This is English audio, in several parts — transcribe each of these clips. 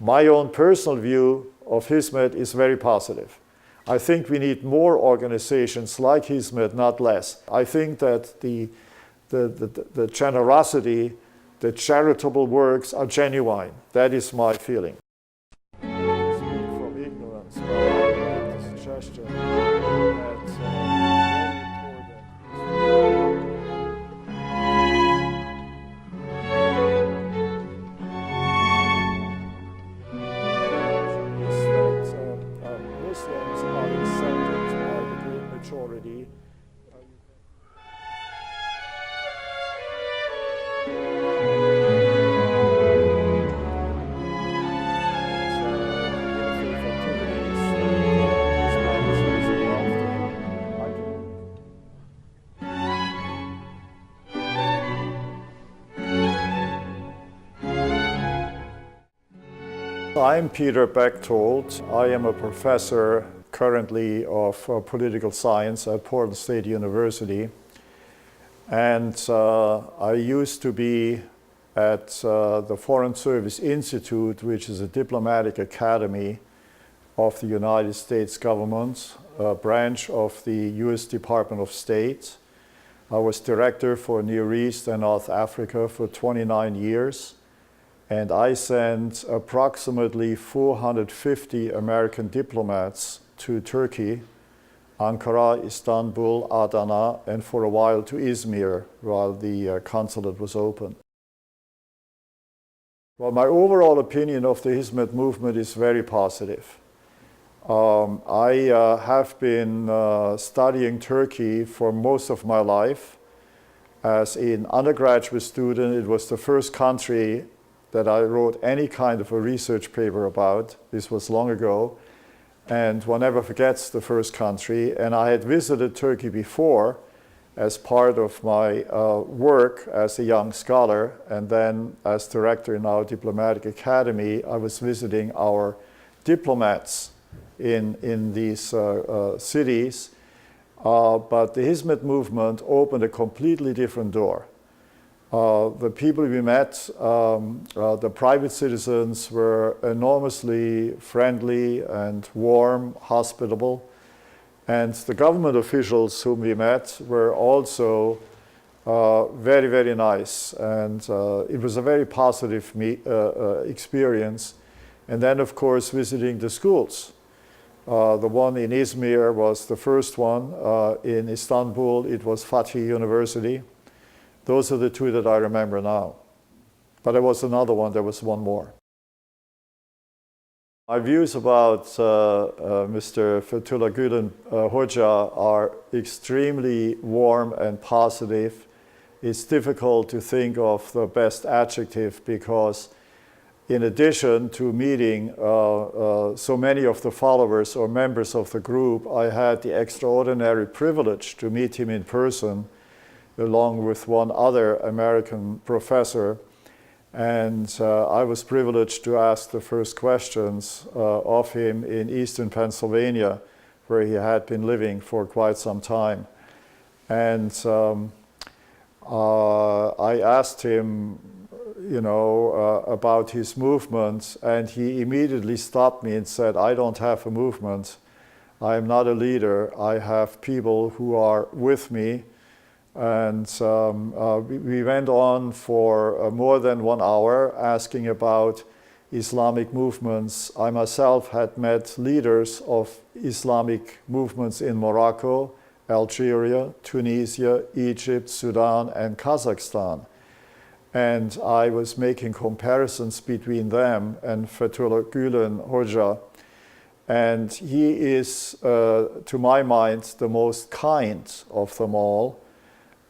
My own personal view of Hizmet is very positive. I think we need more organizations like Hizmet, not less. I think that the generosity, the charitable works are genuine. That is my feeling. Speak from ignorance, but I make the suggestion that Muslims are accepted by the great majority. I'm Peter Bechtold. I am a professor currently of political science at Portland State University. And I used to be at the Foreign Service Institute, which is a diplomatic academy of the United States government, a branch of the US Department of State. I was director for Near East and North Africa for 29 years. And I sent approximately 450 American diplomats to Turkey, Ankara, Istanbul, Adana, and for a while to Izmir while the consulate was open. Well, my overall opinion of the Hizmet movement is very positive. I have been studying Turkey for most of my life. As an undergraduate student, it was the first country that I wrote any kind of a research paper about. This was long ago, and one never forgets the first country. And I had visited Turkey before as part of my work as a young scholar, and then as director in our diplomatic academy, I was visiting our diplomats in these cities. But the Hizmet movement opened a completely different door. The people we met, the private citizens, were enormously friendly and warm, hospitable. And the government officials whom we met were also very, very nice. And it was a very positive experience. And then, of course, visiting the schools. The one in Izmir was the first one. In Istanbul, it was Fatih University. Those are the two that I remember now. But there was another one, there was one more. My views about Mr. Fethullah Gulen Hoca are extremely warm and positive. It's difficult to think of the best adjective because in addition to meeting so many of the followers or members of the group, I had the extraordinary privilege to meet him in person along with one other American professor. And I was privileged to ask the first questions of him in eastern Pennsylvania, where he had been living for quite some time. And I asked him, about his movement, and he immediately stopped me and said, "I don't have a movement. I am not a leader. I have people who are with me." And we went on for more than 1 hour asking about Islamic movements. I myself had met leaders of Islamic movements in Morocco, Algeria, Tunisia, Egypt, Sudan, and Kazakhstan. And I was making comparisons between them and Fethullah Gulen Hoca. And he is, to my mind, the most kind of them all.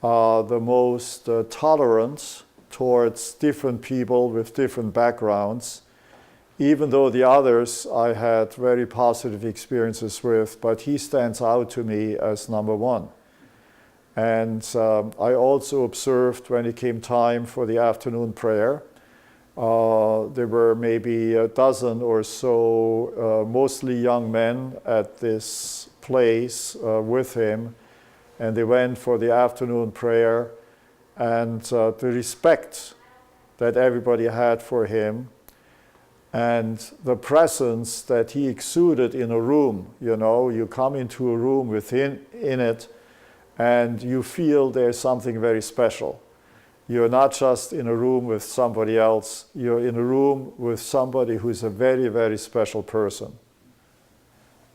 The most tolerant towards different people with different backgrounds, even though the others I had very positive experiences with, but he stands out to me as number one. And I also observed when it came time for the afternoon prayer, there were maybe a dozen or so, mostly young men at this place with him. And they went for the afternoon prayer, and the respect that everybody had for him And the presence that he exuded in a room, you know, you come into a room within in it, and you feel there's something very special. You're not just in a room with somebody else, you're in a room with somebody who's a very, very special person.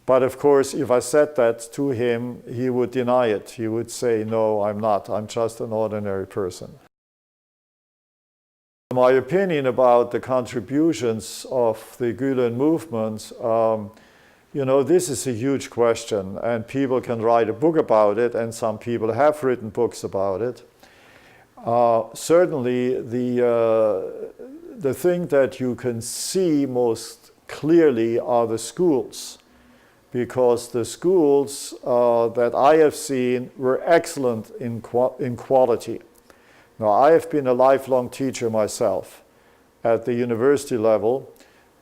But of course, if I said that to him, he would deny it. He would say, no, I'm not. I'm just an ordinary person. My opinion about the contributions of the Gulen movement, you know, this is a huge question, and people can write a book about it, and some people have written books about it. Certainly, the thing that you can see most clearly are the schools, because the schools that I have seen were excellent in quality. Now, I have been a lifelong teacher myself at the university level,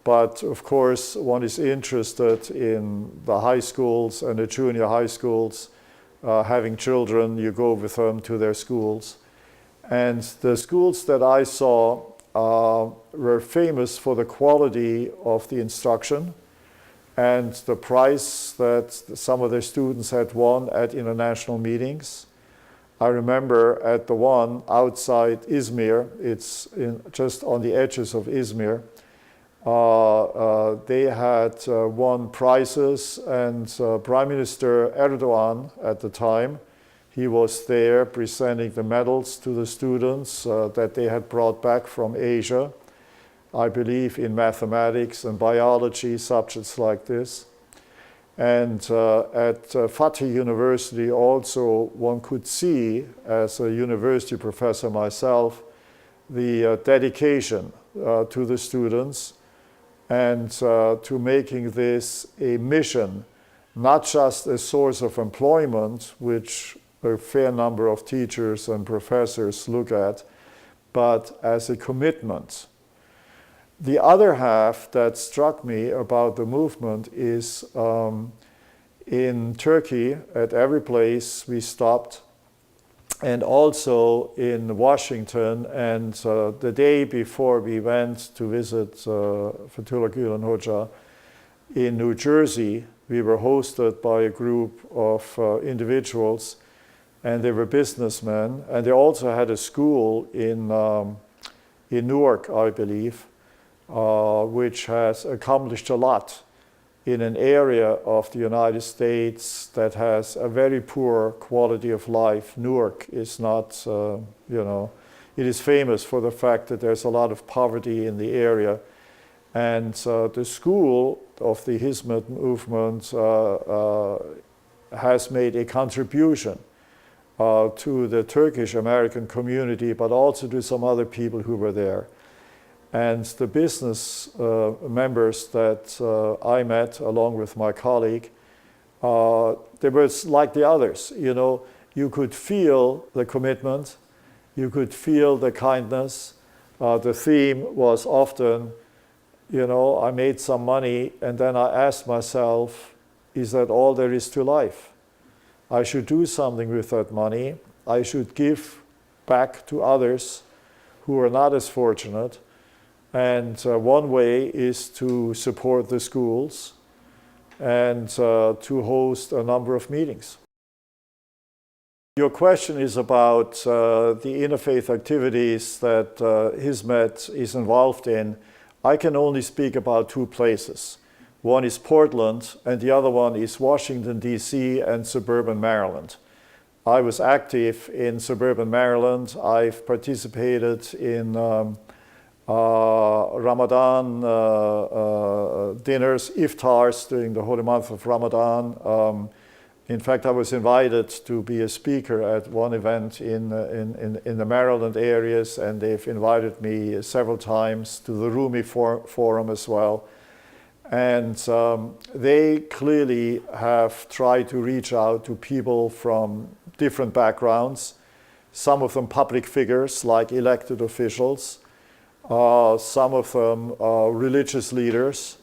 but of course, one is interested in the high schools and the junior high schools, having children, you go with them to their schools. And the schools that I saw were famous for the quality of the instruction and the prize that some of their students had won at international meetings. I remember at the one outside Izmir, it's just on the edges of Izmir, they had won prizes, and Prime Minister Erdogan at the time, he was there presenting the medals to the students that they had brought back from Asia, I believe in mathematics and biology, subjects like this. And at Fatih University also, one could see, as a university professor myself, the dedication to the students and to making this a mission, not just a source of employment, which a fair number of teachers and professors look at, but as a commitment. The other half that struck me about the movement is in Turkey, at every place we stopped, and also in Washington, and the day before we went to visit Fethullah Gulen Hoca in New Jersey, we were hosted by a group of individuals, and they were businessmen, and they also had a school in Newark, I believe, which has accomplished a lot in an area of the United States that has a very poor quality of life. Newark is not, you know, it is famous for the fact that there's a lot of poverty in the area. And the school of the Hizmet Movement has made a contribution to the Turkish-American community, but also to some other people who were there. And the business members that I met, along with my colleague, they were like the others. You know, you could feel the commitment, you could feel the kindness. The theme was often, you know, I made some money, and then I asked myself, is that all there is to life? I should do something with that money. I should give back to others who are not as fortunate. And one way is to support the schools and to host a number of meetings. Your question is about the interfaith activities that Hizmet is involved in. I can only speak about two places. One is Portland, and the other one is Washington, D.C. and suburban Maryland. I was active in suburban Maryland. I've participated in Ramadan dinners, iftars during the holy month of Ramadan. In fact, I was invited to be a speaker at one event in the Maryland areas, and they've invited me several times to the Rumi Forum as well. And they clearly have tried to reach out to people from different backgrounds, some of them public figures like elected officials, some of them religious leaders.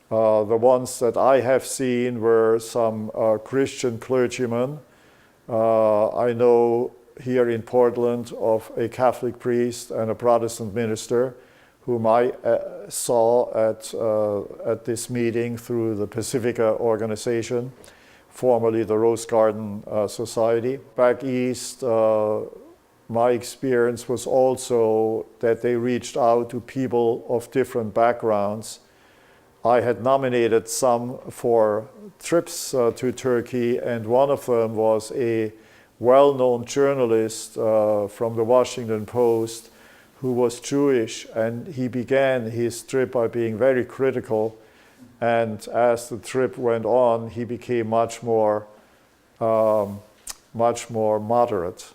The ones that I have seen were some Christian clergymen. I know here in Portland of a Catholic priest and a Protestant minister whom I saw at this meeting through the Pacifica organization, formerly the Rose Garden Society. Back east, my experience was also that they reached out to people of different backgrounds. I had nominated some for trips to Turkey, and one of them was a well-known journalist from the Washington Post who was Jewish, and he began his trip by being very critical, and as the trip went on, he became much more moderate.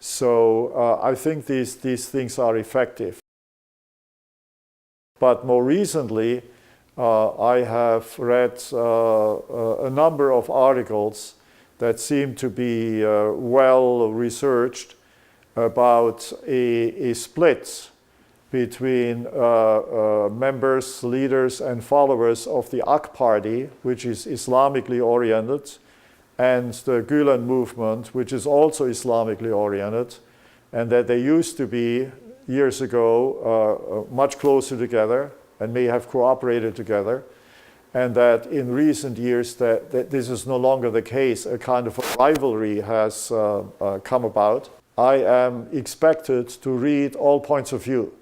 So I think these things are effective. But more recently, I have read a number of articles that seem to be well researched about a split between members, leaders, and followers of the AK party, which is Islamically oriented, and the Gulen movement, which is also Islamically oriented, and that they used to be, years ago, much closer together and may have cooperated together, and that in recent years that this is no longer the case. A kind of a rivalry has come about. I am expected to read all points of view,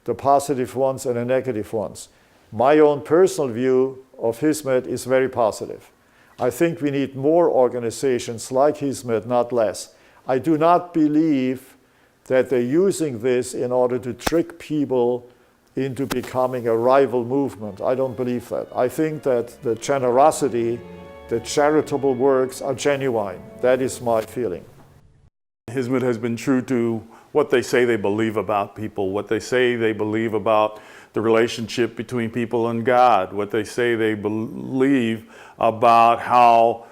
the positive ones and the negative ones. My own personal view of Hizmet is very positive. I think we need more organizations like Hizmet, not less. I do not believe that they're using this in order to trick people into becoming a rival movement. I don't believe that. I think that the generosity, the charitable works are genuine. That is my feeling. Hizmet has been true to what they say they believe about people, what they say they believe about the relationship between people and God, what they say they believe about how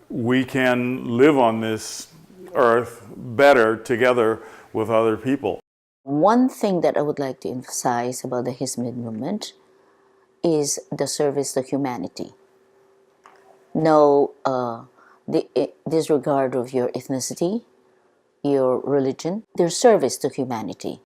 we can live on this earth better together with other people. One thing that I would like to emphasize about the Hizmet movement is the service to humanity. No disregard of your ethnicity, your religion, their service to humanity.